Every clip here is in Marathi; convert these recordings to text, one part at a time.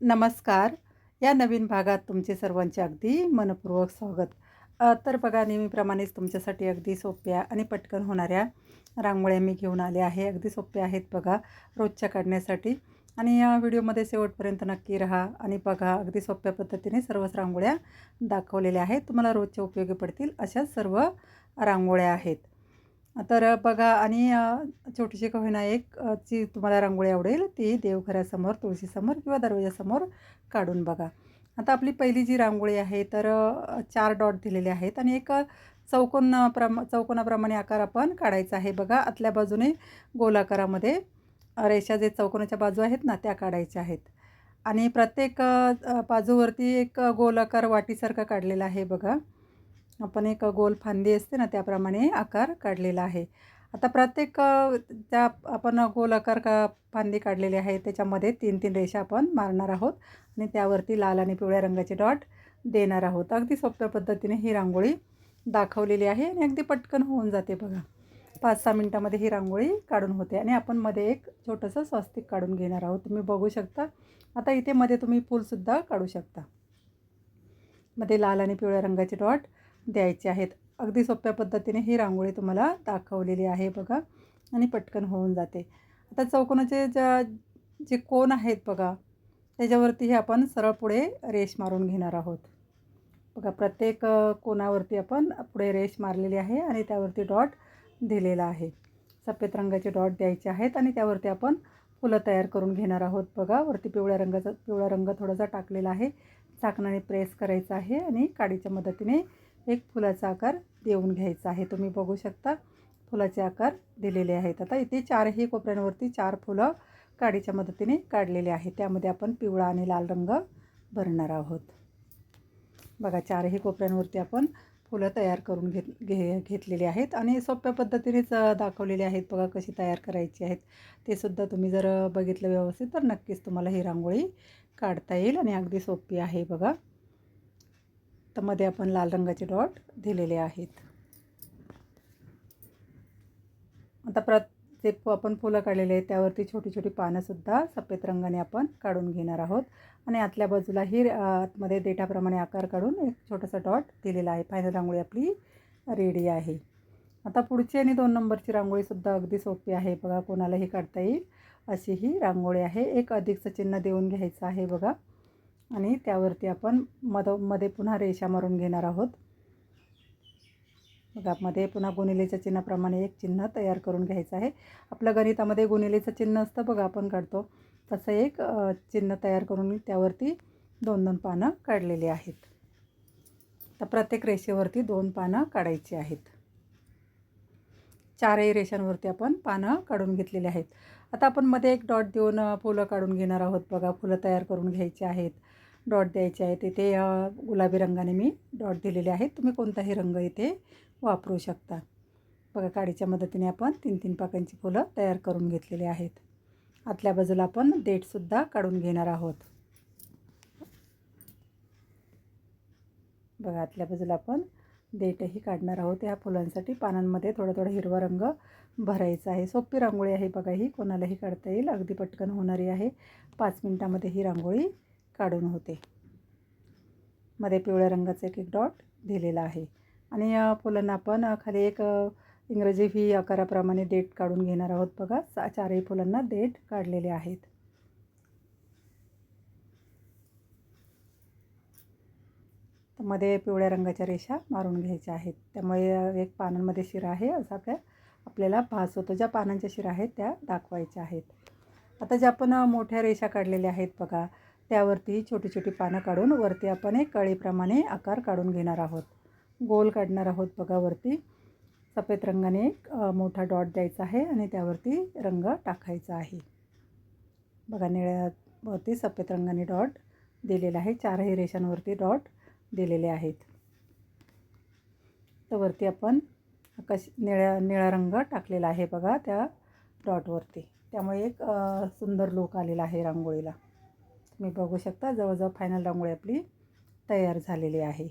नमस्कार. या नवीन भागात तुमचे सर्वांचे अगदी मनःपूर्वक स्वागत. तर बघा नेहमीप्रमाणेच तुमच्यासाठी अगदी सोप्या आणि पटकन होणाऱ्या रांगोळ्या मी घेऊन आले आहे. अगदी सोप्या आहेत बघा रोजच्या काढण्यासाठी आणि या व्हिडिओमध्ये शेवटपर्यंत नक्की राहा आणि बघा अगदी सोप्या पद्धतीने सर्वच रांगोळ्या दाखवलेल्या आहेत. तुम्हाला रोजच्या उपयोगी पडतील अशा सर्व रांगोळ्या आहेत. तर बघा आणि छोटीशी का होईना एक जी तुम्हाला रांगोळी आवडेल ती देवघरासमोर, तुळशीसमोर किंवा दरवाजासमोर काढून बघा. आता आपली पहिली जी रांगोळी आहे तर 4 डॉट दिलेले आहेत आणि एक चौकोनाप्रमाणे आकार आपण काढायचा आहे बघा. आतल्या बाजूने गोलाकारामध्ये रेषा जे चौकोनाच्या बाजू आहेत ना त्या काढायच्या आहेत आणि प्रत्येक बाजूवरती एक गोलाकार वाटीसारखा काढलेला आहे बघा. आपण एक गोल फांदी असते ना त्याप्रमाणे आकार काढलेला आहे. आता प्रत्येक त्या आपण गोल आकार फांदी काढलेली आहे त्याच्यामध्ये 3-3 रेषा आपण मारणार आहोत आणि त्यावरती लाल आणि पिवळ्या रंगाचे डॉट देणार आहोत. अगदी सोप्या पद्धतीने ही रांगोळी दाखवलेली आहे आणि अगदी पटकन होऊन जाते बघा. 5-6 मिनिटामध्ये ही रांगोळी काढून होते आणि आपण मध्ये एक छोटंसं स्वस्तिक काढून घेणार आहोत. तुम्ही बघू शकता. आता इथे मध्ये तुम्ही फूलसुद्धा काढू शकता. मध्ये लाल आणि पिवळ्या रंगाचे डॉट द्यायचे आहेत. अगदी सोप्या पद्धतीने ही रांगोळी तुम्हाला दाखवलेली आहे बघा आणि पटकन होऊन जाते. आता चौकोनाचे जे कोन आहेत बघा त्याच्यावरती हे आपण सरळ पुढे रेष मारून घेणार आहोत. बघा प्रत्येक कोनावरती आपण पुढे रेष मारलेली आहे आणि त्यावरती डॉट दिलेला आहे. सफेद रंगाचे डॉट द्यायचे आहेत आणि त्यावरती आपण फुलं तयार करून घेणार आहोत बघा. वरती पिवळा रंग थोडासा टाकलेला आहे. झाकणाने प्रेस करायचं आहे आणि काडीच्या मदतीने एक फुलाचा आकार देऊन घ्यायचा आहे. तुम्ही बघू शकता फुलाचे आकार दिलेले आहेत. आता इथे 4ही कोपऱ्यांवरती 4 फुलं काडीच्या मदतीने काढलेले आहेत. त्यामध्ये आपण पिवळा आणि लाल रंग भरणार आहोत. बघा 4ही कोपऱ्यांवरती आपण फुलं तयार करून घेतलेली आहेत आणि सोप्या पद्धतीनेच दाखवलेली आहेत बघा कशी तयार करायची आहेत. ते सुद्धा तुम्ही जर बघितलं व्यवस्थित तर नक्कीच तुम्हाला ही रांगोळी काढता येईल आणि अगदी सोपी आहे बघा. तर मध्ये आपण लाल रंगाचे डॉट दिलेले आहेत. आता जे आपण फुलं काढलेले आहेत त्यावरती छोटी छोटी पानंसुद्धा सफेद रंगाने आपण काढून घेणार आहोत आणि आतल्या बाजूला ही आतमध्ये देठाप्रमाणे आकार काढून एक छोटासा डॉट दिलेला आहे. फायनल रांगोळी आपली रेडी आहे. आता पुढची आणि 2 नंबरची रांगोळीसुद्धा अगदी सोपी आहे बघा. कोणालाही काढता येईल अशी ही रांगोळी आहे. एक अधिकचं चिन्ह देऊन घ्यायचं आहे बघा आणि त्यावरती आपण मध्ये पुन्हा रेषा मारून घेणार आहोत. बघा मध्ये पुन्हा गुणिलेच्या चिन्हाप्रमाणे एक चिन्ह तयार करून घ्यायचं आहे. आपल्या गणितामध्ये गुणिलेचं चिन्ह असतं बघा आपण काढतो तसं एक चिन्ह तयार करून त्यावरती 2-2 पानं काढलेली आहेत. तर प्रत्येक रेषेवरती 2 पानं काढायची आहेत. 4ही रेषांवरती आपण पानं काढून घेतलेली आहेत. आता आपण मध्ये एक डॉट देऊन फुलं काढून घेणार आहोत बघा. फुलं तयार करून घ्यायची आहेत. डॉट द्यायचे आहेत. इथे गुलाबी रंगाने मी डॉट दिलेले आहेत. तुम्ही कोणताही रंग इथे वापरू शकता. बघा काडीच्या मदतीने आपण 3-3 पाकळ्यांची फुलं तयार करून घेतलेली आहेत. आतल्या बाजूला आपण देठसुद्धा काढून घेणार आहोत. बघा आतल्या बाजूला आपण देठही काढणार आहोत. ह्या फुलांसाठी पानांमध्ये थोडा हिरवा रंग भरायचा आहे. सोपी रांगोळी आहे बघा. ही कोणालाही काढता येईल. अगदी पटकन होणारी आहे. 5 मिनिटामध्ये ही रांगोळी काढून होते. मध्ये पिवळ्या रंगाचा एक डॉट दिलेला आहे आणि या फुलांना आपण खाली एक इंग्रजी व्ही आकाराप्रमाणे देठ काढून घेणार आहोत बघा. 4ही फुलांना देठ काढलेले आहेत. तर मध्ये पिवळ्या रंगाच्या रेषा मारून घ्यायच्या आहेत. त्यामुळे एक पानांमध्ये शिरा आहे असा आपल्याला भास होतो. ज्या पानांच्या शिरा आहेत त्या दाखवायच्या आहेत. आता ज्या आपण मोठ्या रेषा काढलेल्या आहेत बघा त्यावरती छोटी छोटी पानं काढून वरती आपण एक कळीप्रमाणे आकार काढून घेणार आहोत. गोल काढणार आहोत बघा. वरती सफेद रंगाने एक मोठा डॉट द्यायचा आहे आणि त्यावरती रंग टाकायचा आहे. बघा निळ्यावरती सफेद रंगाने डॉट दिलेला आहे. 4ही रेषांवरती डॉट दिलेले आहेत. तर वरती आपण निळा रंग टाकलेला आहे बघा त्या डॉटवरती. त्यामुळे एक सुंदर लूक आलेला आहे रांगोळीला. तुम्ही बघू शकता जवळजवळ फायनल रांगोळी आपली तयार झालेली आहे.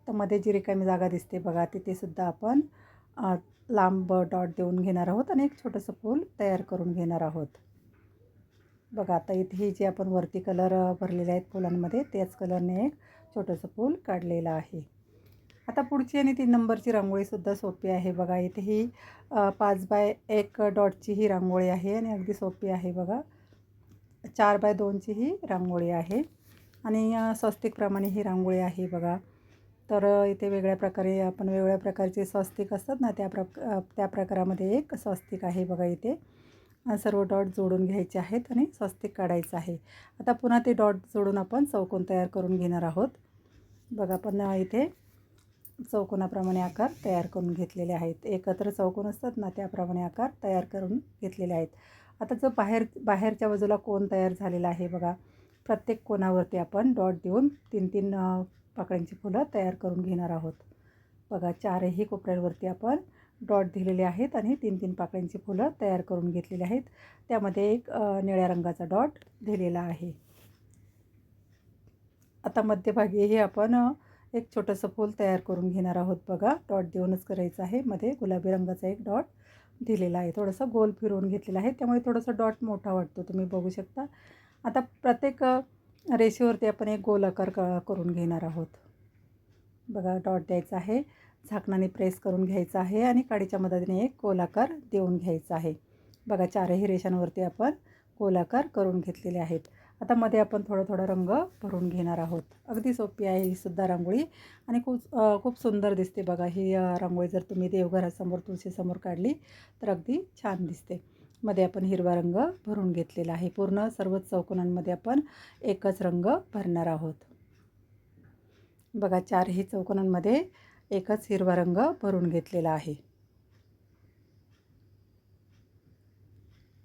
तर मध्ये जी रिकामी जागा दिसते बघा तिथे सुद्धा आपण लांब डॉट देऊन घेणार आहोत आणि एक छोटंसं फूल तयार करून घेणार आहोत. बघा आता इथे ही जी आपण वरती कलर भरलेले आहेत फुलांमध्ये त्याच कलरने एक छोटंसं फूल काढलेलं आहे. आता पुढची आणि 3 नंबरची रांगोळीसुद्धा सोपी आहे. बघा इथे ही 5 बाय 1 डॉटची ही रांगोळी आहे आणि अगदी सोपी आहे बघा. 4 बाय 2ची ही रांगोळी आहे आणि स्वस्तिकप्रमाणे ही रांगोळी आहे बघा. तर इथे वेगळ्या प्रकारे आपण वेगवेगळ्या प्रकारचे स्वस्तिक असतात ना त्या प्रकारामध्ये एक स्वस्तिक आहे बघा इथे. सर्व डॉट जोडून घ्यायचे आहेत आणि स्वस्तिक काढायचं आहे. आता पुन्हा ते डॉट जोडून आपण चौकोन तयार करून घेणार आहोत. बघा आपण इथे चौकोनाप्रमाणे आकार तयार करून घेतलेले आहेत. एकत्र चौकोन असतात ना त्याप्रमाणे आकार तयार करून घेतलेले आहेत. आता जो बाहेरच्या बाजूला कोन तयार झालेला आहे बघा. प्रत्येक कोनावरती आपण डॉट देऊन 3-3 पाकळ्यांची फुलं तयार करून घेणार आहोत. बघा 4ही कोपऱ्यांवरती आपण डॉट दिलेले आहेत आणि 3-3 पाकळ्यांची फुलं तयार करून घेतलेली आहेत. त्यामध्ये एक निळ्या रंगाचा डॉट दिलेला आहे. आता मध्यभागीही आपण एक छोटंसं फूल तयार करून घेणार आहोत बघा. डॉट देऊनच करायचं आहे. मध्ये गुलाबी रंगाचा एक डॉट दिलेला आहे. थोडंसं गोल फिरवून घेतलेला आहे त्यामुळे थोडंसं डॉट मोठा वाटतो, तुम्ही बघू शकता. आता प्रत्येक रेषेवरती आपण एक गोल आकार करून घेणार आहोत. बघा डॉट द्यायचा आहे, झाकणाने प्रेस करून घ्यायचा आहे आणि काडीच्या मदतीने एक गोलाकार देऊन घ्यायचा आहे. बघा 4ही रेषांवरती आपण गोलाकार करून घेतलेले आहेत. आता मध्ये आपण थोडा रंग भरून घेणार आहोत. अगदी सोपी आहे ही सुद्धा रांगोळी आणि खूप सुंदर दिसते बघा. ही रांगोळी जर तुम्ही देवघरासमोर तुळशीसमोर काढली तर अगदी छान दिसते. मध्ये आपण हिरवा रंग भरून घेतलेला आहे. पूर्ण सर्व चौकोनांमध्ये आपण एकच रंग भरणार आहोत. बघा 4ही चौकोनांमध्ये एकच हिरवा रंग भरून घेतलेला आहे.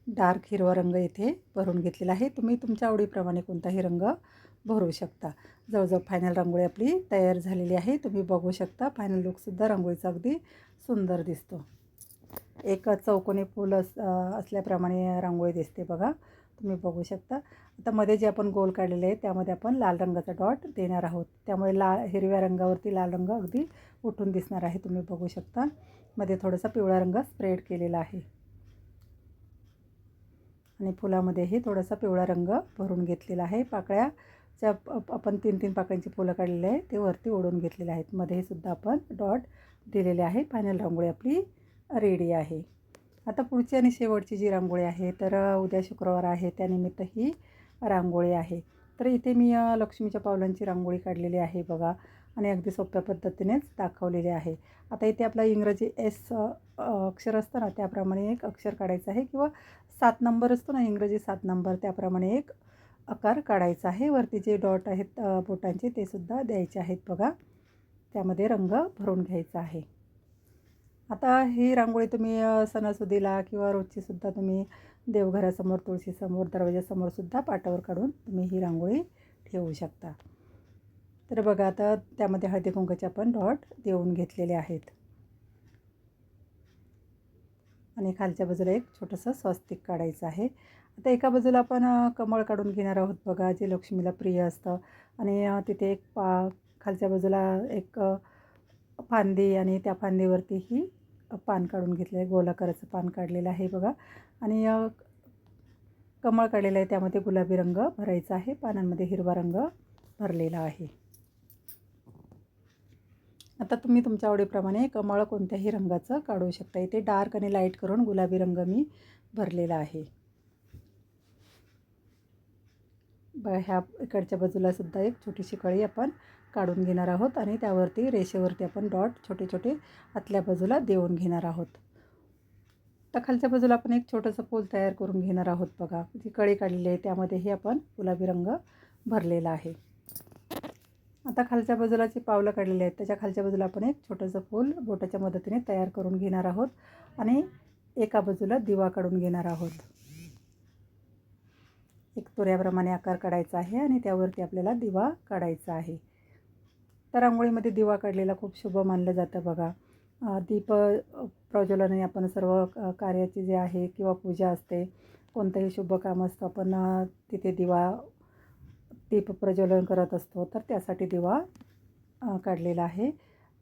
डार्क हिरवा रंग इथे भरून घेतलेला आहे. तुम्ही तुमच्या आवडीप्रमाणे कोणताही रंग भरू शकता. जवळजवळ फायनल रांगोळी आपली तयार झालेली आहे. तुम्ही बघू शकता फायनल लुकसुद्धा रांगोळीचा अगदी सुंदर दिसतो. एक चौकोनी फूल असल्याप्रमाणे रांगोळी दिसते बघा, तुम्ही बघू शकता. आता मध्ये जे आपण गोल काढलेले आहे त्यामध्ये आपण लाल रंगाचा डॉट देणार आहोत. त्यामुळे हिरव्या रंगावरती लाल रंग अगदी उठून दिसणार आहे, तुम्ही बघू शकता. मध्ये थोडासा पिवळा रंग स्प्रेड केलेला आहे आणि फुलामध्येही थोडासा पिवळा रंग भरून घेतलेला आहे. पाकळ्या आपण 3-3 पाकळ्यांची फुलं काढलेली आहे ते वरती ओढून घेतलेले आहेत. मध्ये सुद्धा आपण डॉट दिलेले आहे. फायनल रांगोळी आपली रेडी आहे. आता पुढची आणि शेवटची जी रांगोळी आहे तर उद्या शुक्रवार आहे, त्यानिमित्त ही रांगोळी आहे. तर इथे मी लक्ष्मीच्या पावलांची रांगोळी काढलेली आहे बघा आणि अगदी सोप्या पद्धतीनेच दाखवलेली आहे. आता इथे आपला इंग्रजी एस अक्षर असतं ना त्याप्रमाणे एक अक्षर काढायचं आहे किंवा 7 नंबर असतो ना इंग्रजी 7 नंबर त्याप्रमाणे एक आकार काढायचा आहे. वरती जे डॉट आहेत बोटांचे ते सुद्धा द्यायचे आहेत बघा. त्यामध्ये रंग भरून घ्यायचा आहे. आता ही रांगोळी तुम्ही सणासुदीला किंवा रोजचीसुद्धा तुम्ही देवघरासमोर तुळशीसमोर दरवाजासमोरसुद्धा पाटावर काढून तुम्ही ही रांगोळी ठेवू शकता. तर बघा आता त्यामध्ये हळदी कुंकाचे आपण डॉट देऊन घेतलेले आहेत आणि खालच्या बाजूला एक छोटंसं स्वस्तिक काढायचं आहे. आता एका बाजूला आपण कमळ काढून घेणार आहोत बघा, जे लक्ष्मीला प्रिय असतं आणि तिथे एक खालच्या बाजूला एक फांदी आणि त्या फांदीवरतीही पान काढून घेतलं आहे. गोलाकाराचं पान काढलेलं आहे बघा आणि कमळ काढलेलं आहे त्यामध्ये गुलाबी रंग भरायचा आहे. पानांमध्ये हिरवा रंग भरलेला आहे. आता तुम्ही तुमच्या आवडीप्रमाणे कमळ कोणत्याही रंगाचं काढू शकता. इथे डार्क आणि लाईट करून गुलाबी रंग मी भरलेला आहे. ह्या इकडच्या बाजूला सुद्धा एक छोटीशी कळी आपण काढून घेणार आहोत आणि त्यावरती रेषेवरती आपण डॉट छोटे छोटे आतल्या बाजूला देऊन घेणार आहोत. तर खालच्या बाजूला आपण एक छोटंसं फूल तयार करून घेणार आहोत बघा. जी कळी काढलेली आहे त्यामध्येही आपण गुलाबी रंग भरलेला आहे. आता खालच्या बाजूला जी पावलं काढलेली आहेत त्याच्या खालच्या बाजूला आपण एक छोटंसं फूल बोटाच्या मदतीने तयार करून घेणार आहोत आणि एका बाजूला दिवा काढून घेणार आहोत. एक तुऱ्याप्रमाणे आकार काढायचा आहे आणि त्यावरती आपल्याला दिवा काढायचा आहे. तर रांगोळीमध्ये दिवा काढलेला खूप शुभ मानलं जातं बघा. दीप प्रज्वलनाने आपण सर्व कार्याची जे आहे किंवा पूजा असते, कोणतंही शुभ काम असतं आपण तिथे दीप प्रज्वलन करत असतो, तर त्यासाठी दिवा काढलेला आहे.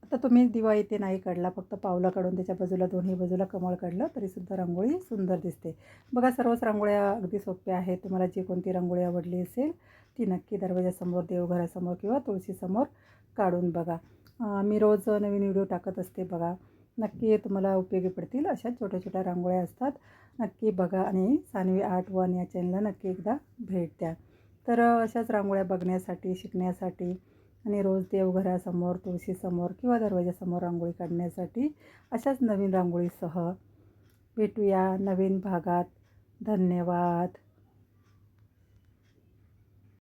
आता तुम्ही दिवा इथे नाही काढला, फक्त पावलं काढून त्याच्या बाजूला दोन्ही बाजूला कमळ काढलं तरीसुद्धा रांगोळी सुंदर दिसते. बघा सर्वच रांगोळ्या अगदी सोप्या आहेत. तुम्हाला जी कोणती रांगोळी आवडली असेल ती नक्की दरवाजासमोर, देवघरासमोर किंवा तुळशीसमोर काढून बघा. मी रोज नवीन व्हिडिओ टाकत असते बघा. नक्की तुम्हाला उपयोगी पडतील. अशा छोट्या-छोट्या रांगोळ्या असतात. नक्की बघा आणि सान्वी आर्ट वन या चॅनलला नक्की एकदा भेट द्या. तर अशाच रांगोळ्या बघण्यासाठी, शिकण्यासाठी आणि रोज देवघरासमोर, तुळशीसमोर किंवा दरवाजासमोर रांगोळी काढण्यासाठी अशाच नवीन रांगोळीसह भेटूया नवीन भागात. धन्यवाद.